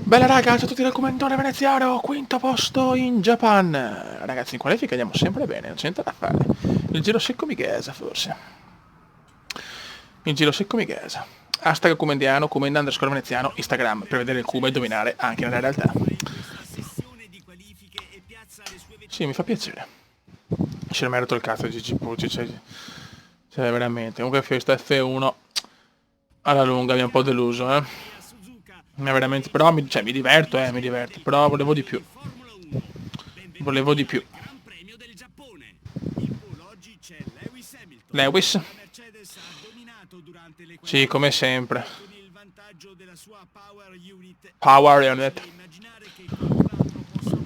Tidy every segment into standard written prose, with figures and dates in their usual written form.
Bella raga, ciao a tutti dal commentone veneziano, quinto posto in Japan. Ragazzi, in qualifica andiamo sempre bene, non c'è niente da fare. Il giro secco Mighesa, forse. Il giro secco Mighesa. Hashtag Cumendiano, Cumenda underscore veneziano, Instagram, per vedere il Cume e dominare anche nella realtà. Sì, mi fa piacere. Ce l'ho merito il cazzo di Gigi Pucci, cioè veramente. Comunque questo F1 alla lunga mi ha un po' deluso, eh. Ma veramente, però mi diverto, mi diverto, però volevo di più. Volevo di più. Lewis? Sì, come sempre. Power Unit.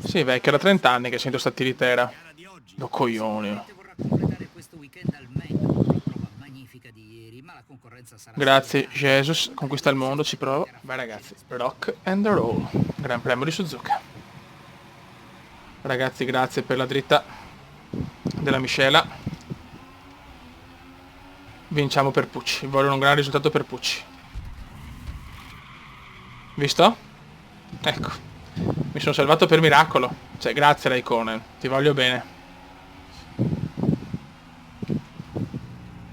Sì, vecchio, era 30 anni che sento sta tiritera. Lo coglioni. Grazie, Jesus, conquista il mondo, ci provo. Beh ragazzi, rock and roll. Gran premio di Suzuka. Ragazzi, grazie per la dritta della miscela. Vinciamo per Pucci. Vogliono un gran risultato per Pucci. Visto? Ecco. Mi sono salvato per miracolo. Cioè, grazie Raikkonen. Ti voglio bene.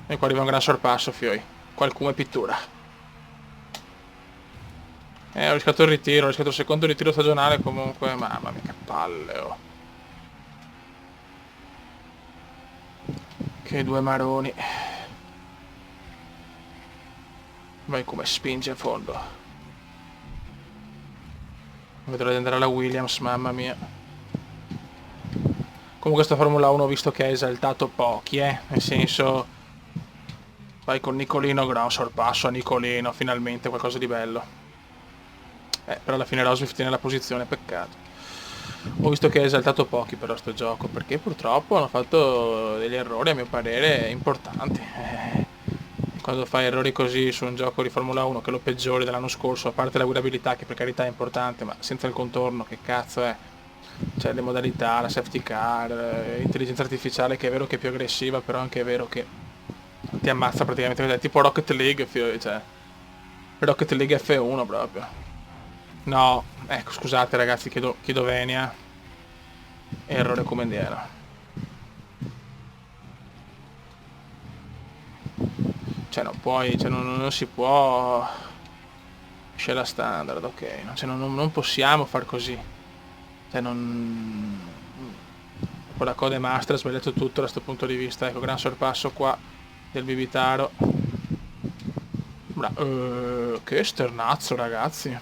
E qua arriva un gran sorpasso, fioi. Qualcuno è pittura. Ho rischiato il ritiro, ho rischiato il secondo ritiro stagionale comunque. Mamma mia, che palle, oh. Che due maroni. Vai come spinge a fondo. Vedrò di andare alla Williams, mamma mia. Comunque sta Formula 1 ho visto che ha esaltato pochi, nel senso... Vai con Nicolino, gran sorpasso a Nicolino, finalmente qualcosa di bello. Però alla fine Roswith tiene la posizione, peccato. Ho visto che ha esaltato pochi però sto gioco, perché purtroppo hanno fatto degli errori a mio parere importanti. Quando fai errori così su un gioco di Formula 1 che lo peggiori dell'anno scorso, a parte la guidabilità che per carità è importante, ma senza il contorno che cazzo è? Cioè le modalità, la safety car, l'intelligenza artificiale che è vero che è più aggressiva, però anche è vero che ti ammazza praticamente, è tipo Rocket League, cioè Rocket League F1 proprio. No, ecco scusate ragazzi, chiedo venia. Errore comendiano. Cioè non puoi, cioè non si può. Scella standard, ok. Cioè, non possiamo far così. Cioè non. Con la Code Master ha sbagliato tutto da questo punto di vista. Ecco, gran sorpasso qua del Bibitaro. Che sternazzo ragazzi.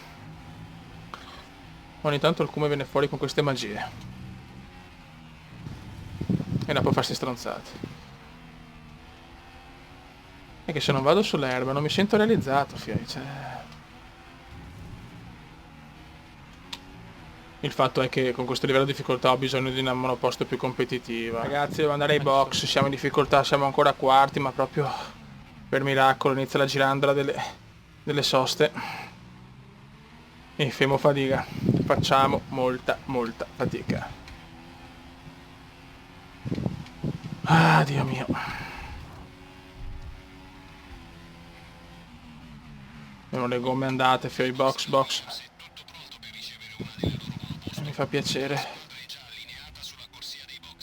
Ogni tanto il Cume viene fuori con queste magie. E dopo fa ste stronzate. E che se non vado sull'erba non mi sento realizzato, fioi. Cioè... Il fatto è che con questo livello di difficoltà ho bisogno di una monoposto più competitiva. Ragazzi, devo andare ai box, siamo in difficoltà, siamo ancora quarti, ma proprio per miracolo inizia la girandola delle soste. E femo fatica. Facciamo molta fatica. Ah, Dio mio. Sono le gomme andate, fioi box. Mi fa piacere.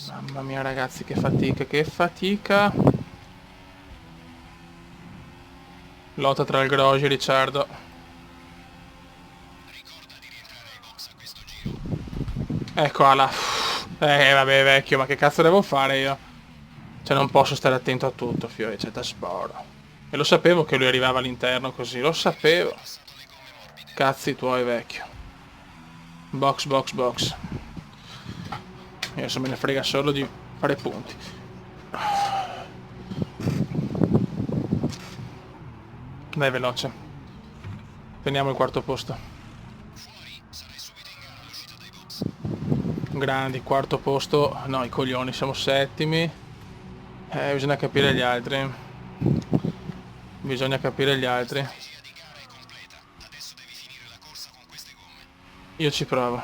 Mamma mia ragazzi, che fatica. Lotta tra il Grosjean e Ricciardo. Ecco alla. Vabbè vecchio, ma che cazzo devo fare io? Cioè non posso stare attento a tutto, fiori, c'è da sporo. E lo sapevo che lui arrivava all'interno così, lo sapevo. Cazzi tuoi vecchio. Box. E adesso me ne frega solo di fare punti. Dai veloce. Teniamo il quarto posto. Grandi, quarto posto. No, i coglioni, siamo settimi. Bisogna capire gli altri. Io ci provo.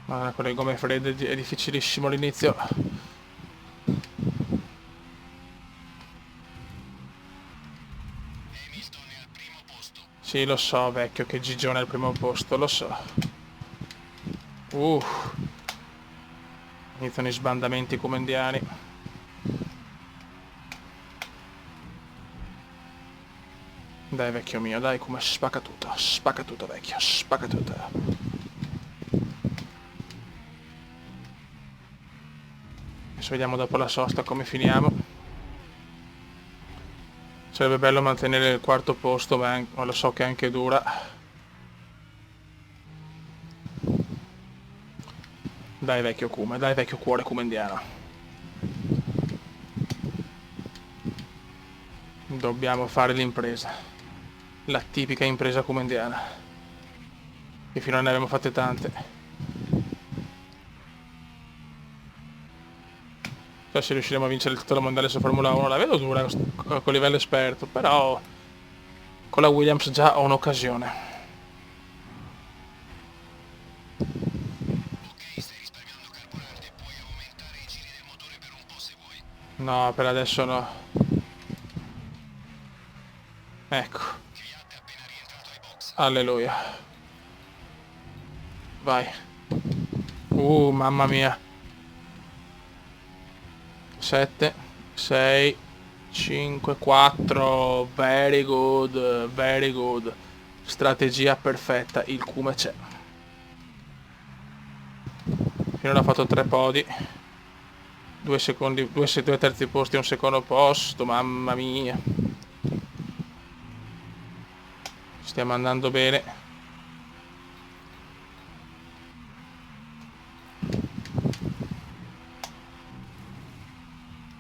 Ma con le gomme fredde è difficilissimo l'inizio. Sì, lo so, vecchio, che Gigione è al primo posto, lo so. Iniziano i sbandamenti comendiani. Dai, vecchio mio, dai, come spacca tutto, vecchio, spacca tutto. Adesso vediamo dopo la sosta come finiamo. Sarebbe bello mantenere il quarto posto, ma lo so che è anche dura. Dai vecchio Kuma, dai vecchio cuore kumendiano. Dobbiamo fare l'impresa. La tipica impresa kumendiana. Che finora ne abbiamo fatte tante. Cioè, se riusciremo a vincere il titolo mondiale su Formula 1 la vedo dura con livello esperto, però con la Williams già ho un'occasione. No, per adesso no. Ecco. Alleluia. Vai. Mamma mia. 7, 6, 5, 4. Very good, very good. Strategia perfetta, il Kuma c'è. Finora ha fatto 3 podi. 2 secondi, 2 terzi posti e un secondo posto, mamma mia. Stiamo andando bene.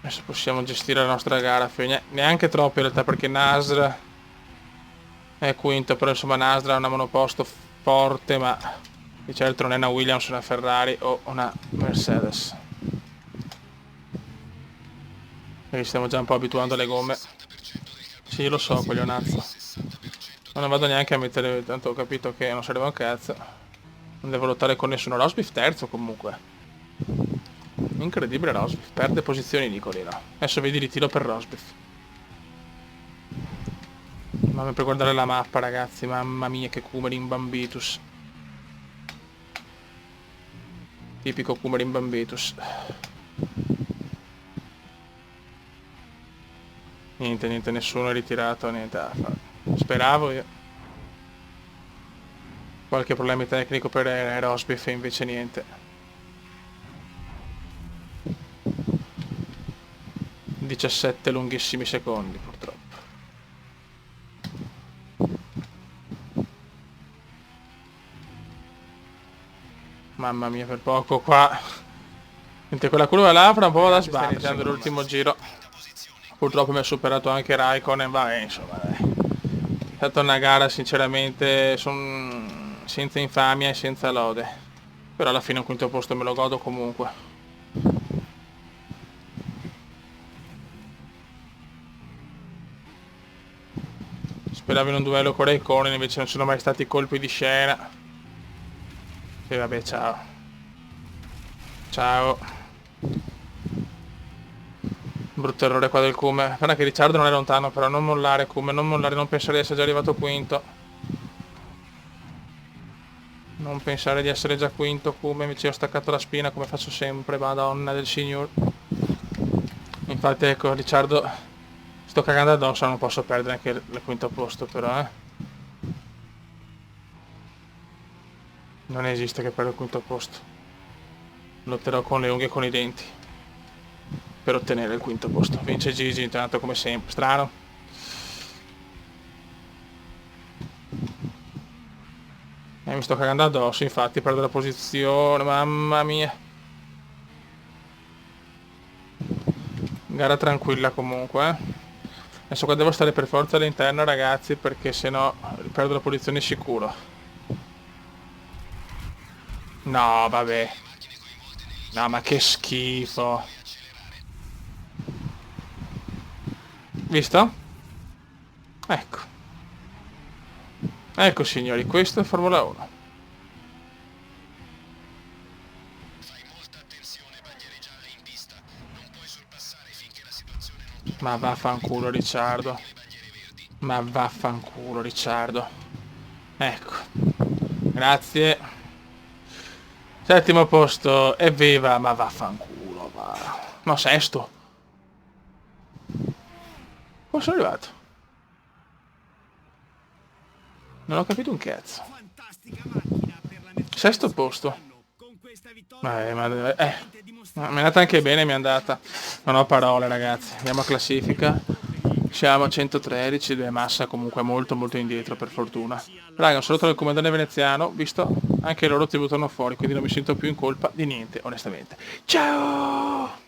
Adesso possiamo gestire la nostra gara, neanche troppo in realtà, perché Nasr è quinto, però insomma Nasr ha una monoposto forte, ma di certo non è una Williams, una Ferrari o una Mercedes. Quindi stiamo già un po' abituando alle gomme. Sì, lo so, coglionazzo. Non ne vado neanche a mettere, tanto ho capito che non serve un cazzo. Non devo lottare con nessuno. Rosbif terzo comunque. Incredibile Rosbif, perde posizioni Nicolino. Adesso vedi ritiro per Rosbif. Mamma, per guardare la mappa ragazzi, mamma mia che Kumerin Bambitus. Tipico Kumerin Bambitus. Niente, nessuno è ritirato, niente da fare. Speravo io. Qualche problema tecnico per Rosbif e invece niente. 17 lunghissimi secondi purtroppo. Mamma mia, per poco qua. Mentre quella curva là fra un po' da sbattere l'ultimo giro. Purtroppo mi ha superato anche Raikkonen, vabbè insomma dai. È stata una gara sinceramente senza infamia e senza lode. Però alla fine un quinto posto me lo godo comunque. Speravo in un duello con Raikkonen, invece non sono mai stati colpi di scena. E vabbè, ciao. Ciao. Brutto errore qua del Come. Guarda che Ricciardo non è lontano, però non mollare Come, non mollare, non pensare di essere già arrivato quinto. Non pensare di essere già quinto Come, invece ho staccato la spina come faccio sempre, madonna del signor. Infatti ecco, Ricciardo sto cagando addosso, non posso perdere anche il quinto posto però, Non esiste che perdo il quinto posto. Lotterò con le unghie e con i denti per ottenere il quinto posto. Vince Gigi intanto come sempre. Strano. Mi sto cagando addosso, infatti perdo la posizione, mamma mia. Gara tranquilla comunque, Adesso qua devo stare per forza all'interno ragazzi, perché sennò perdo la posizione sicuro. No, vabbè. No, ma che schifo. Visto? Ecco. Ecco signori, questo è Formula 1. Ma vaffanculo Ricciardo. Ma vaffanculo Ricciardo. Ecco. Grazie. Settimo posto. Evviva, ma vaffanculo, va. No, sesto. Come sono arrivato? Non ho capito un cazzo. Sesto posto. Ma mi è andata anche bene, mi è andata. Non ho parole, ragazzi. Andiamo a classifica. Siamo a 113, dove Massa comunque molto molto indietro, per fortuna. Raga, un saluto dal comandante veneziano, visto anche loro ti buttano fuori, quindi non mi sento più in colpa di niente, onestamente. Ciao!